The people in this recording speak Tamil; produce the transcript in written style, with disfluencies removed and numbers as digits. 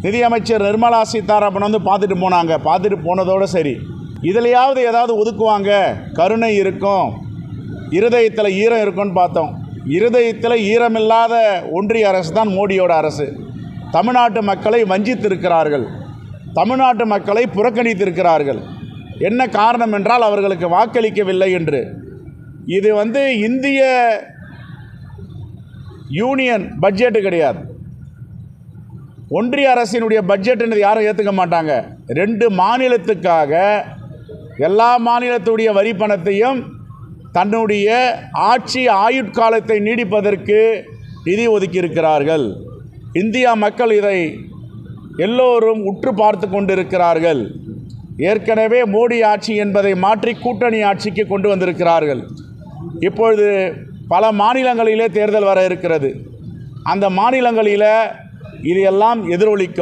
நிதியமைச்சர் நிர்மலா சீதாராமன் வந்து பார்த்துட்டு போனாங்க. பார்த்துட்டு போனதோடு சரி, இதிலையாவது ஏதாவது ஒதுக்குவாங்க, கருணை இருக்கும், இருதயத்தில் ஈரம் இருக்குன்னு பார்த்தோம். இருதயத்தில் ஈரமில்லாத ஒன்றிய அரசு தான் மோடியோட அரசு. தமிழ்நாட்டு மக்களை வஞ்சித்திருக்கிறார்கள், தமிழ்நாட்டு மக்களை புறக்கணித்திருக்கிறார்கள். என்ன காரணம் என்றால் அவர்களுக்கு வாக்களிக்கவில்லை என்று. இது இந்திய யூனியன் பட்ஜெட்டு கிடையாது, ஒன்றிய அரசினுடைய பட்ஜெட்டுன்னு யாரும் ஏற்றுக்க மாட்டாங்க. 2 மாநிலத்துக்காக எல்லா மாநிலத்துடைய வரி பணத்தையும் தன்னுடைய ஆட்சி ஆயுட்காலத்தை நீடிப்பதற்கு நிதி ஒதுக்கியிருக்கிறார்கள். இந்தியா மக்கள் இதை எல்லோரும் உற்று பார்த்து கொண்டிருக்கிறார்கள். ஏற்கனவே மோடி ஆட்சி என்பதை மாற்றி கூட்டணி ஆட்சிக்கு கொண்டு வந்திருக்கிறார்கள். இப்பொழுது பல மாநிலங்களிலே தேர்தல் வர இருக்கிறது. அந்த மாநிலங்களில் இது எல்லாம் எதிரொலிக்கும்.